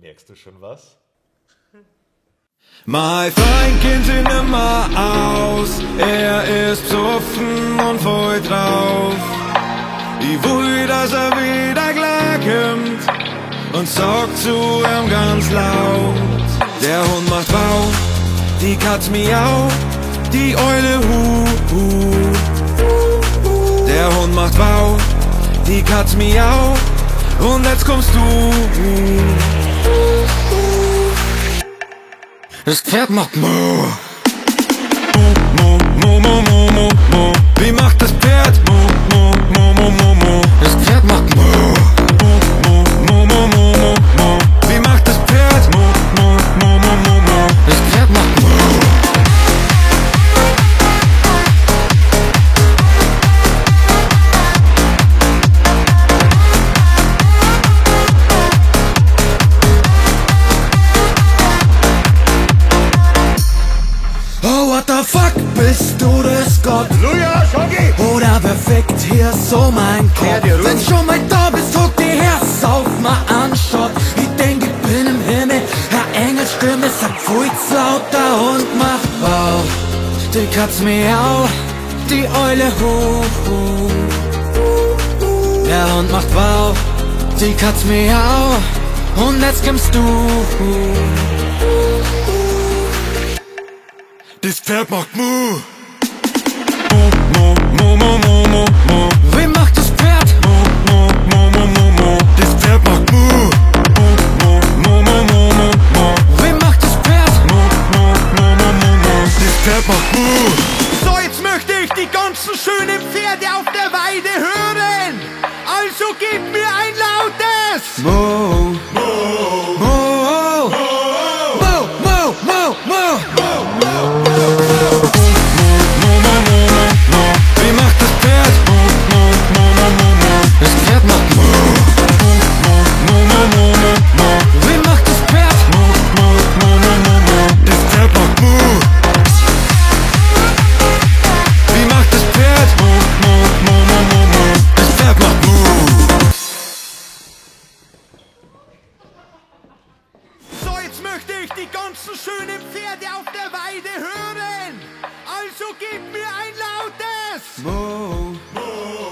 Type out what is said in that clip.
Merkst du schon was? Mein Freund kennt ihn immer aus, er ist besoffen und voll drauf. Ich will, dass er wieder klarkommt und sagt zu ihm ganz laut: Der Hund macht Bau, die Katz miau, die Eule hu. Der Hund macht Bau, die Katz miau, und jetzt kommst du. Das Pferd macht Mo. Mo, Mo, Mo, Mo, Mo, Mo. Wie macht das Pferd? Mo, Mo, Mo, Mo, Mo, Mo. Das Pferd macht Mo. Mo, Mo, Mo, Mo, Mo, Mo. Wie macht das Pferd? Mo, Mo, Mo, Mo, Mo, Mo. Das Pferd macht Mo. Oh, what the fuck, bist du das Gott? Luja, Schoggi! Oder perfekt hier so mein Kehr Kopf. dir rüber. Wenn schon mal da bist, guck dir Herz auf mal anschaut. Ich denke, ich bin im Himmel, Herr Engelsstimme sagt pfui,s laut, der Hund macht Bau. Die Katz miau, die Eule hu. Der Hund macht Bau, die Katz miau, und jetzt kommst du. Das Pferd macht Mu. Mo, Mo, Mo, Mo, Mo, Mo. Wie macht das Pferd? Mo, Mo, Mo, Mo, Mo, Mo. Das Pferd macht Mu. Mo, Mo, Mo, Mo, Mo, Mo. Wie macht das Pferd? Mo, Mo, Mo, Mo, Mo, Mo. Das Pferd macht Mu. So, jetzt möchte ich die ganzen schönen Pferde auf der Weide hören. Also gib mir ein lautes Mo, Mo, Mo, Mo, Mo, Mo, Mo. Wie macht das Pferd? Mo, Mo, Mo, Mo, Mo, Mo. Das Pferd macht Mo. Mo, Mo, Mo, Mo, Mo, Mo. Wie macht das Pferd? Mo, Mo, Mo, Mo, Mo, Mo. Das Pferd macht Mo. Wie macht das Pferd? Mo, Mo, Mo, Mo, Mo, Mo. Das Pferd macht Mo. So, jetzt möchte ich die ganzen schönen Pferde auf der Weide hören. Also gib mir ein lautes Mo, Mo.